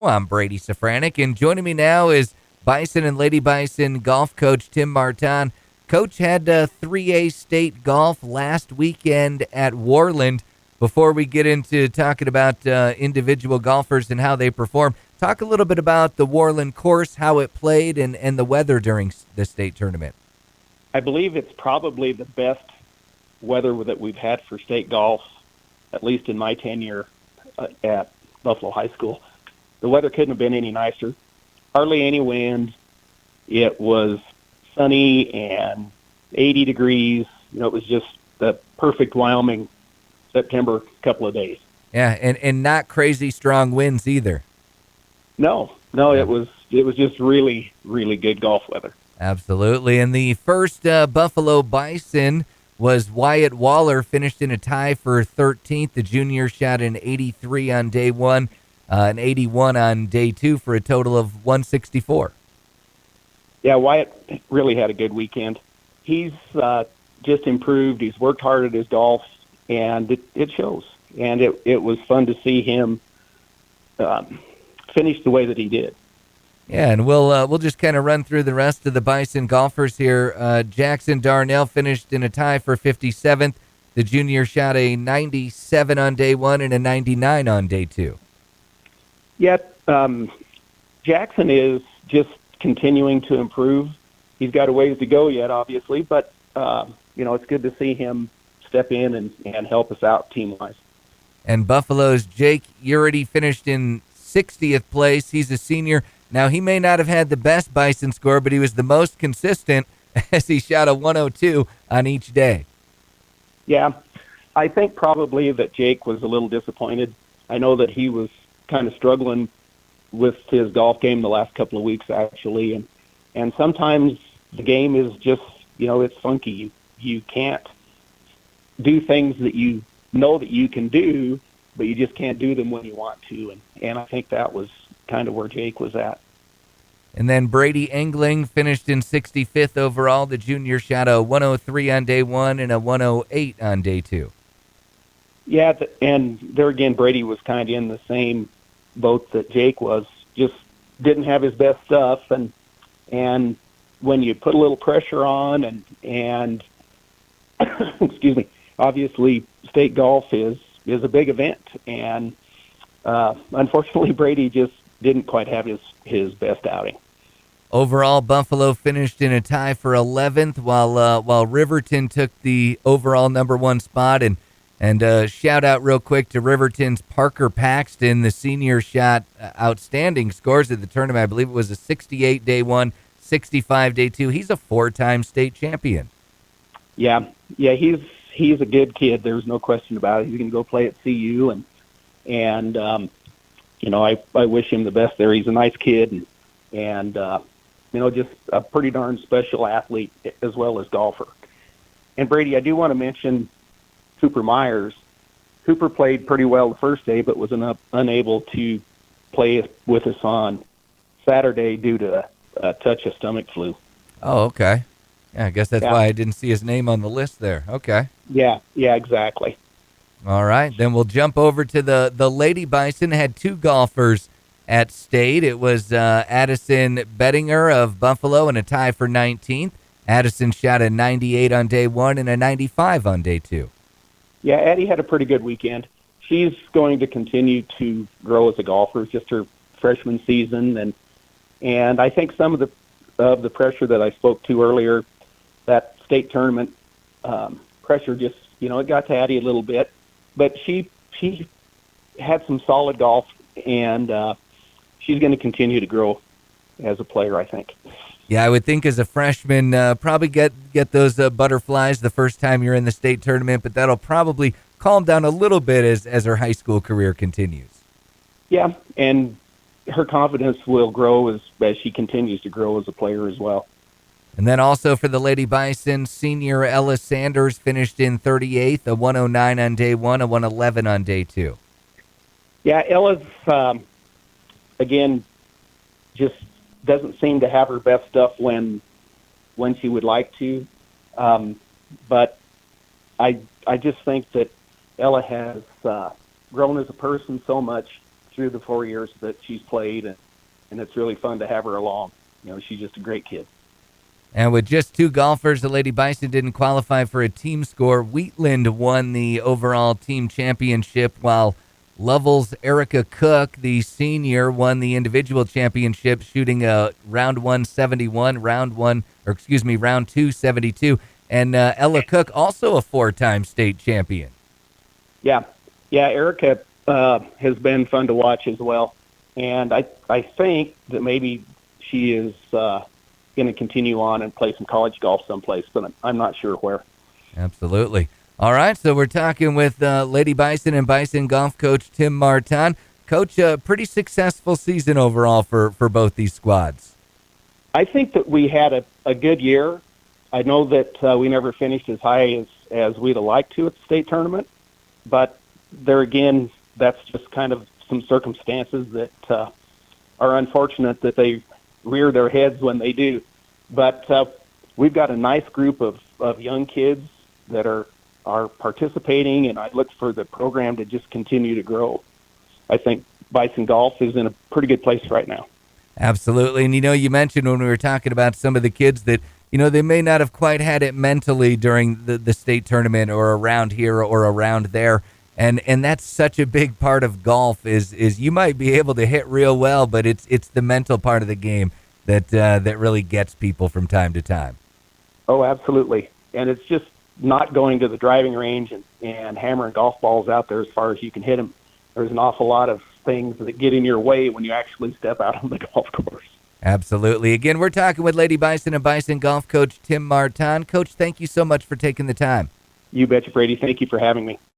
Well, I'm Brady Safranek, and joining me now is Bison and Lady Bison golf coach Tim Marton. Coach had 3A state golf last weekend at Worland. Before we get into talking about individual golfers and how they perform, talk a little bit about the Worland course, how it played, and the weather during the state tournament. I believe it's probably the best weather that we've had for state golf, at least in my tenure at Buffalo High School. The weather couldn't have been any nicer. Hardly any wind. It was sunny and 80 degrees. It was just the perfect Wyoming September couple of days. Yeah, and not crazy strong winds either. No, it was just really, really good golf weather. Absolutely. And the first Buffalo Bison was Wyatt Waller, finished in a tie for 13th. The junior shot an 83 on day one, an 81 on day two for a total of 164. Yeah, Wyatt really had a good weekend. He's just improved. He's worked hard at his golf, and it shows. And it was fun to see him finish the way that he did. Yeah, and we'll just kind of run through the rest of the Bison golfers here. Jackson Darnell finished in a tie for 57th. The junior shot a 97 on day one and a 99 on day two. Yet Jackson is just continuing to improve. He's got a ways to go yet, obviously, but it's good to see him step in and help us out team-wise. And Buffalo's Jake Urity finished in 60th place. He's a senior. Now, he may not have had the best Bison score, but he was the most consistent as he shot a 102 on each day. Yeah, I think probably that Jake was a little disappointed. I know that he was kind of struggling with his golf game the last couple of weeks, actually, and sometimes the game is just, it's funky. You can't do things that you know that you can do, but you just can't do them when you want to, and I think that was kind of where Jake was at. And then Brady Engling finished in 65th overall. The junior shot a 103 on day one and a 108 on day two. Yeah, and there again, Brady was kind of in the same boat that Jake was. Just didn't have his best stuff, and when you put a little pressure on, and excuse me, obviously state golf is a big event, and unfortunately Brady just didn't quite have his best outing. Overall, Buffalo finished in a tie for 11th, while Riverton took the overall number one spot. And shout out real quick to Riverton's Parker Paxton. The senior shot outstanding scores at the tournament. I believe it was a 68 day one, 65 day two. He's a four-time state champion. Yeah, he's a good kid. There's no question about it. He's going to go play at CU, and I wish him the best there. He's a nice kid, and just a pretty darn special athlete as well as golfer. And Brady, I do want to mention Cooper Myers. Cooper played pretty well the first day, but was unable to play with us on Saturday due to a touch of stomach flu. Oh, okay. Yeah, I guess that's why I didn't see his name on the list there. Okay. Yeah, exactly. All right, then we'll jump over to the Lady Bison. Had two golfers at state. It was Addison Bettinger of Buffalo in a tie for 19th. Addison shot a 98 on day one and a 95 on day two. Yeah, Addie had a pretty good weekend. She's going to continue to grow as a golfer. It's just her freshman season, and I think some of the pressure that I spoke to earlier, that state tournament pressure just, it got to Addie a little bit. But she had some solid golf, and she's going to continue to grow as a player, I think. Yeah, I would think as a freshman, probably get those butterflies the first time you're in the state tournament, but that'll probably calm down a little bit as her high school career continues. Yeah, and her confidence will grow as she continues to grow as a player as well. And then also for the Lady Bison, senior Ella Sanders finished in 38th, a 109 on day one, a 111 on day two. Yeah, Ella's, again, just doesn't seem to have her best stuff when she would like to. But I just think that Ella has grown as a person so much through the 4 years that she's played, and it's really fun to have her along. She's just a great kid. And with just two golfers, the Lady Bison didn't qualify for a team score. Wheatland won the overall team championship, while Lovell's Erica Cook, the senior, won the individual championship, shooting a round 171, round 272. And Ella Cook, also a four-time state champion. Yeah, Erica has been fun to watch as well. And I think that maybe she is going to continue on and play some college golf someplace, but I'm not sure where. Absolutely. All right, so we're talking with Lady Bison and Bison golf coach Tim Marton. Coach, a pretty successful season overall for both these squads. I think that we had a good year. I know that we never finished as high as we'd have liked to at the state tournament, but there again, that's just kind of some circumstances that are unfortunate that they rear their heads when they do. But we've got a nice group of young kids that are participating, and I look for the program to just continue to grow. I think Bison Golf is in a pretty good place right now. Absolutely. And, you mentioned when we were talking about some of the kids that, they may not have quite had it mentally during the state tournament or around here or around there. And that's such a big part of golf is you might be able to hit real well, but it's the mental part of the game that really gets people from time to time. Oh, absolutely. And it's just not going to the driving range and hammering golf balls out there as far as you can hit them. There's an awful lot of things that get in your way when you actually step out on the golf course. Absolutely. Again, we're talking with Lady Bison and Bison golf coach Tim Marton. Coach, thank you so much for taking the time. You betcha, Brady. Thank you for having me.